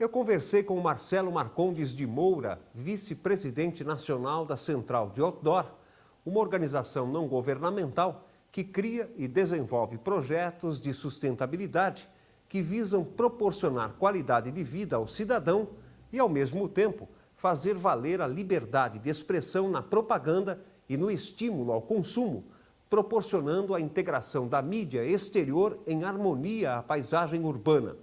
Eu conversei com o Marcelo Marcondes de Moura, vice-presidente nacional da Central de Outdoor, uma organização não governamental que cria e desenvolve projetos de sustentabilidade que visam proporcionar qualidade de vida ao cidadão e, ao mesmo tempo, fazer valer a liberdade de expressão na propaganda e no estímulo ao consumo, proporcionando a integração da mídia exterior em harmonia à paisagem urbana.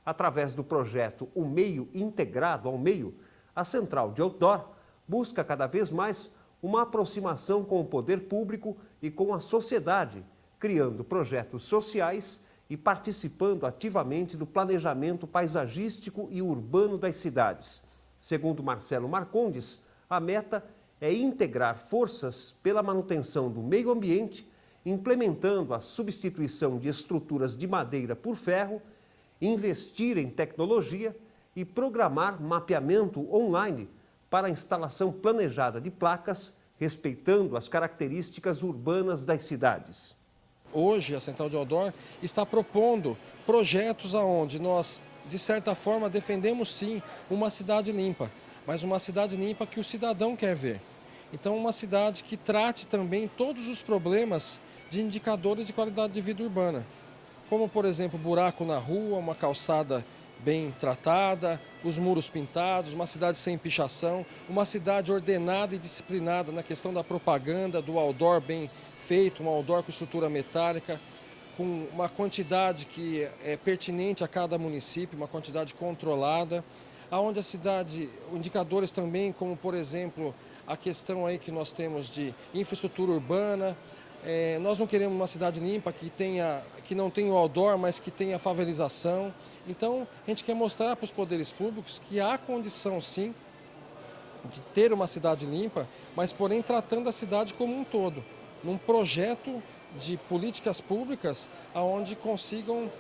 Através do projeto O Meio Integrado ao Meio, a Central de Outdoor busca cada vez mais uma aproximação com o poder público e com a sociedade, criando projetos sociais e participando ativamente do planejamento paisagístico e urbano das cidades. Segundo Marcelo Marcondes, a meta é integrar forças pela manutenção do meio ambiente, implementando a substituição de estruturas de madeira por ferro, investir em tecnologia e programar mapeamento online para a instalação planejada de placas, respeitando as características urbanas das cidades. Hoje, a Central de Outdoor está propondo projetos onde nós, de certa forma, defendemos sim uma cidade limpa, mas uma cidade limpa que o cidadão quer ver. Então, uma cidade que trate também todos os problemas de indicadores de qualidade de vida urbana, como, por exemplo, buraco na rua, uma calçada bem tratada, os muros pintados, uma cidade sem pichação, uma cidade ordenada e disciplinada na questão da propaganda, do outdoor bem feito, um outdoor com estrutura metálica, com uma quantidade que é pertinente a cada município, uma quantidade controlada, aonde a cidade, indicadores também como, por exemplo, a questão aí que nós temos de infraestrutura urbana. Nós não queremos uma cidade limpa que não tenha o outdoor, mas que tenha favelização. Então, a gente quer mostrar para os poderes públicos que há condição, sim, de ter uma cidade limpa, mas, porém, tratando a cidade como um todo, num projeto de políticas públicas onde consigam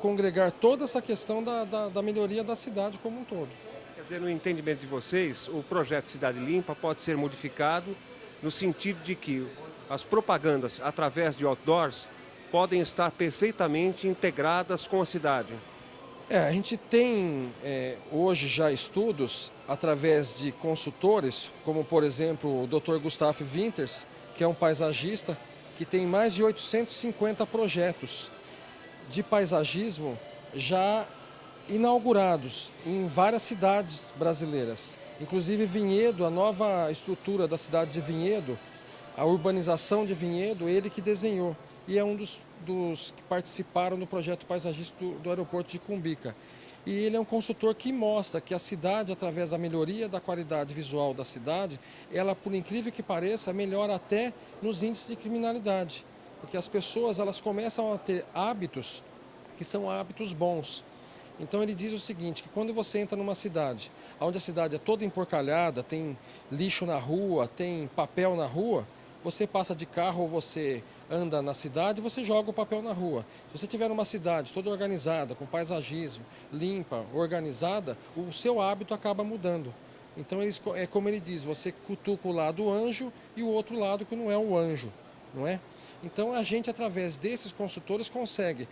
congregar toda essa questão da melhoria da cidade como um todo. Quer dizer, no entendimento de vocês, o projeto Cidade Limpa pode ser modificado no sentido de que as propagandas através de outdoors podem estar perfeitamente integradas com a cidade. A gente tem hoje já estudos através de consultores, como por exemplo o Dr. Gustavo Winters, que é um paisagista que tem mais de 850 projetos de paisagismo já inaugurados em várias cidades brasileiras. Inclusive Vinhedo, a nova estrutura da cidade de Vinhedo, a urbanização de Vinhedo, ele que desenhou e é um dos que participaram do projeto paisagístico do aeroporto de Cumbica. E ele é um consultor que mostra que a cidade, através da melhoria da qualidade visual da cidade, ela, por incrível que pareça, melhora até nos índices de criminalidade, porque as pessoas elas começam a ter hábitos que são hábitos bons. Então ele diz o seguinte, que quando você entra numa cidade, onde a cidade é toda emporcalhada, tem lixo na rua, tem papel na rua, você passa de carro ou você anda na cidade, você joga o papel na rua. Se você tiver uma cidade toda organizada, com paisagismo, limpa, organizada, o seu hábito acaba mudando. Então, é como ele diz, você cutuca o lado anjo e o outro lado que não é o anjo, não é? Então, a gente, através desses consultores, consegue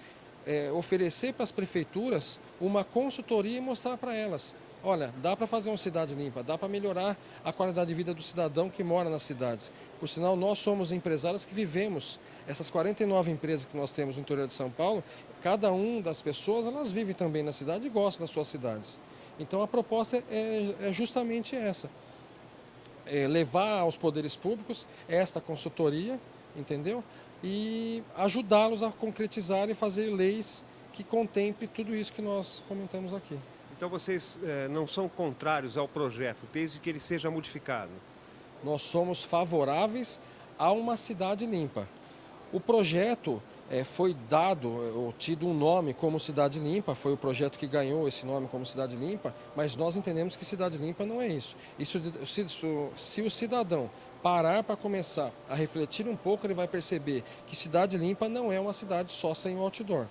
oferecer para as prefeituras uma consultoria e mostrar para elas. Olha, dá para fazer uma cidade limpa, dá para melhorar a qualidade de vida do cidadão que mora nas cidades. Por sinal, nós somos empresários que vivemos, essas 49 empresas que nós temos no interior de São Paulo, cada uma das pessoas, elas vivem também na cidade e gostam das suas cidades. Então a proposta é justamente essa, levar aos poderes públicos esta consultoria, entendeu? E ajudá-los a concretizar e fazer leis que contemplem tudo isso que nós comentamos aqui. Então vocês não são contrários ao projeto, desde que ele seja modificado? Nós somos favoráveis a uma cidade limpa. O projeto foi dado, ou tido um nome como Cidade Limpa, foi o projeto que ganhou esse nome como Cidade Limpa, mas nós entendemos que Cidade Limpa não é isso. Se o cidadão parar para começar a refletir um pouco, ele vai perceber que Cidade Limpa não é uma cidade só sem outdoor.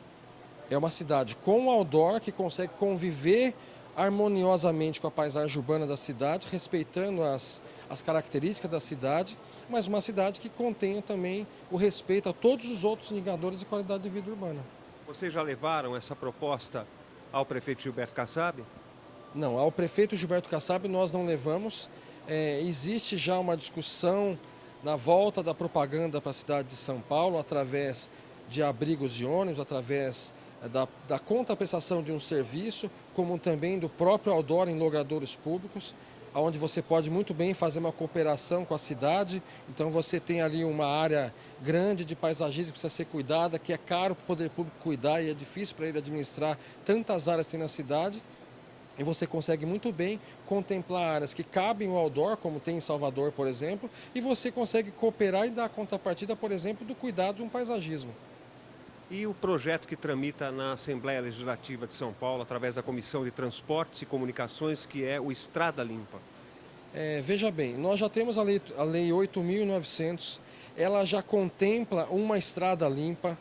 É uma cidade com outdoor que consegue conviver harmoniosamente com a paisagem urbana da cidade, respeitando as características da cidade, mas uma cidade que contenha também o respeito a todos os outros indicadores de qualidade de vida urbana. Vocês já levaram essa proposta ao prefeito Gilberto Kassab? Não, ao prefeito Gilberto Kassab nós não levamos. Existe já uma discussão na volta da propaganda para a cidade de São Paulo, através de abrigos de ônibus, através da contraprestação de um serviço, como também do próprio outdoor em logradouros públicos, onde você pode muito bem fazer uma cooperação com a cidade. Então você tem ali uma área grande de paisagismo que precisa ser cuidada, que é caro para o poder público cuidar e é difícil para ele administrar tantas áreas que tem na cidade. E você consegue muito bem contemplar áreas que cabem ao outdoor, como tem em Salvador, por exemplo, e você consegue cooperar e dar contrapartida, por exemplo, do cuidado de um paisagismo. E o projeto que tramita na Assembleia Legislativa de São Paulo, através da Comissão de Transportes e Comunicações, que é o Estrada Limpa? Veja bem, nós já temos a lei 8.900, ela já contempla uma estrada limpa,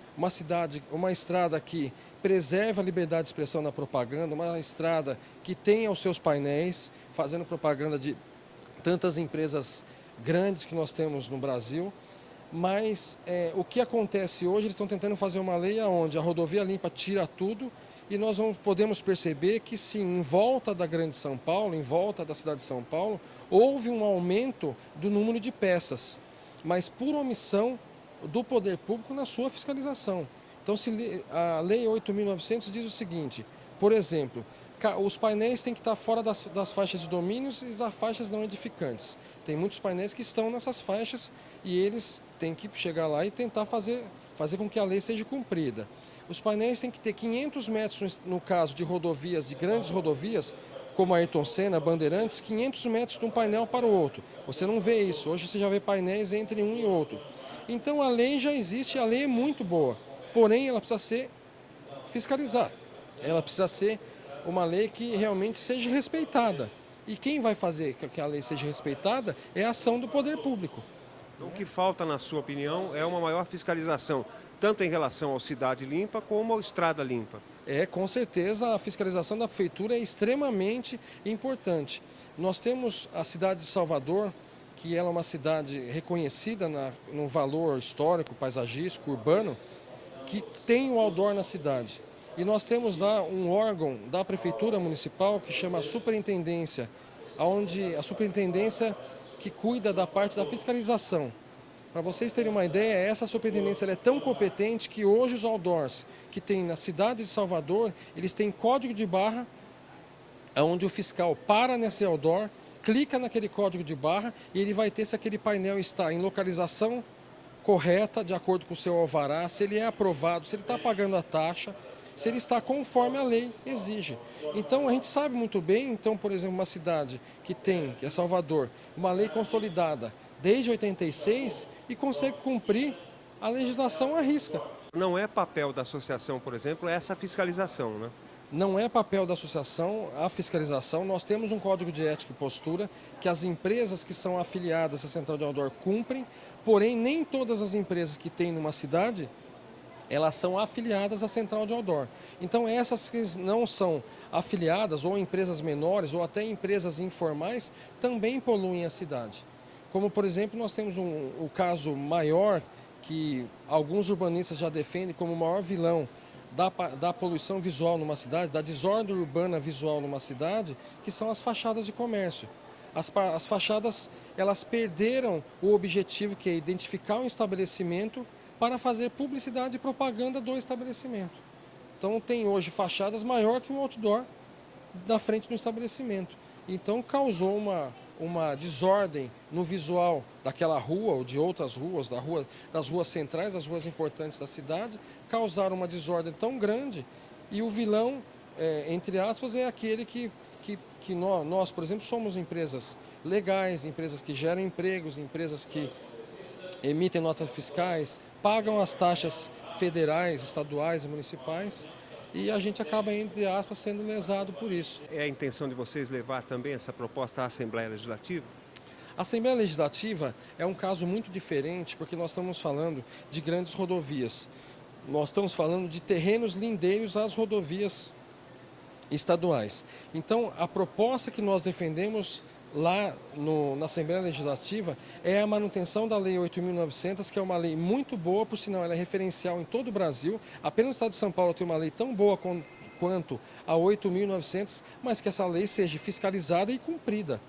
uma estrada que preserva a liberdade de expressão na propaganda, uma estrada que tenha os seus painéis, fazendo propaganda de tantas empresas grandes que nós temos no Brasil. Mas o que acontece hoje, eles estão tentando fazer uma lei onde a rodovia limpa tira tudo e nós podemos perceber que sim, em volta da Grande São Paulo, em volta da cidade de São Paulo, houve um aumento do número de peças, mas por omissão do poder público na sua fiscalização. Então, a Lei 8.900 diz o seguinte, por exemplo, os painéis têm que estar fora das faixas de domínios e das faixas não edificantes. Tem muitos painéis que estão nessas faixas e eles têm que chegar lá e tentar fazer com que a lei seja cumprida. Os painéis têm que ter 500 metros, no caso de rodovias, de grandes rodovias, como a Ayrton Senna, Bandeirantes, 500 metros de um painel para o outro. Você não vê isso, hoje você já vê painéis entre um e outro. Então a lei já existe, a lei é muito boa, porém ela precisa ser fiscalizada. Ela precisa ser uma lei que realmente seja respeitada. E quem vai fazer que a lei seja respeitada é a ação do poder público. Então, o que falta, na sua opinião, é uma maior fiscalização, tanto em relação ao Cidade Limpa como ao Estrada Limpa. Com certeza, a fiscalização da prefeitura é extremamente importante. Nós temos a cidade de Salvador, que ela é uma cidade reconhecida no valor histórico, paisagístico, urbano, que tem o outdoor na cidade. E nós temos lá um órgão da prefeitura municipal que chama Superintendência, onde a superintendência que cuida da parte da fiscalização. Para vocês terem uma ideia, essa superintendência ela é tão competente que hoje os outdoors que tem na cidade de Salvador, eles têm código de barra, onde o fiscal para nesse outdoor, clica naquele código de barra e ele vai ter se aquele painel está em localização correta, de acordo com o seu alvará, se ele é aprovado, se ele está pagando a taxa, se ele está conforme a lei exige. Então a gente sabe muito bem, então, por exemplo, uma cidade que é Salvador, uma lei consolidada desde 86 e consegue cumprir a legislação à risca. Não é papel da associação, por exemplo, essa fiscalização, né? Não é papel da associação a fiscalização. Nós temos um código de ética e postura que as empresas que são afiliadas à Central de Outdoor cumprem, porém nem todas as empresas que tem numa cidade elas são afiliadas à Central de Outdoor. Então essas que não são afiliadas, ou empresas menores, ou até empresas informais, também poluem a cidade. Como, por exemplo, nós temos o caso maior, que alguns urbanistas já defendem como o maior vilão da poluição visual numa cidade, da desordem urbana visual numa cidade, que são as fachadas de comércio. As fachadas, elas perderam o objetivo, que é identificar um estabelecimento para fazer publicidade e propaganda do estabelecimento. Então tem hoje fachadas maior que um outdoor na frente do estabelecimento. Então causou uma desordem no visual daquela rua ou de outras ruas, das ruas centrais, das ruas importantes da cidade, causaram uma desordem tão grande e o vilão, entre aspas, é aquele que nós, por exemplo, somos empresas legais, empresas que geram empregos, empresas que emitem notas fiscais, pagam as taxas federais, estaduais e municipais e a gente acaba, entre aspas, sendo lesado por isso. É a intenção de vocês levar também essa proposta à Assembleia Legislativa? A Assembleia Legislativa é um caso muito diferente porque nós estamos falando de grandes rodovias. Nós estamos falando de terrenos lindeiros às rodovias estaduais. Então, a proposta que nós defendemos lá na Assembleia Legislativa é a manutenção da Lei 8.900, que é uma lei muito boa, por sinal ela é referencial em todo o Brasil. Apenas o Estado de São Paulo tem uma lei tão boa quanto a 8.900, mas que essa lei seja fiscalizada e cumprida.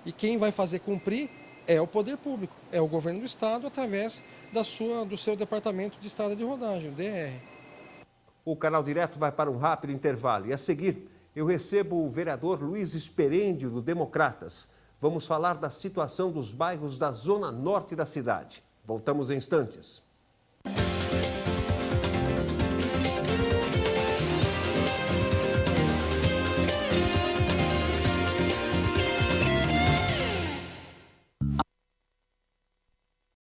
E quem vai fazer cumprir é o poder público, é o governo do estado através do seu departamento de estrada de rodagem, o DR. O Canal Direto vai para um rápido intervalo e a seguir eu recebo o vereador Luiz Esperendio, do Democratas. Vamos falar da situação dos bairros da zona norte da cidade. Voltamos em instantes.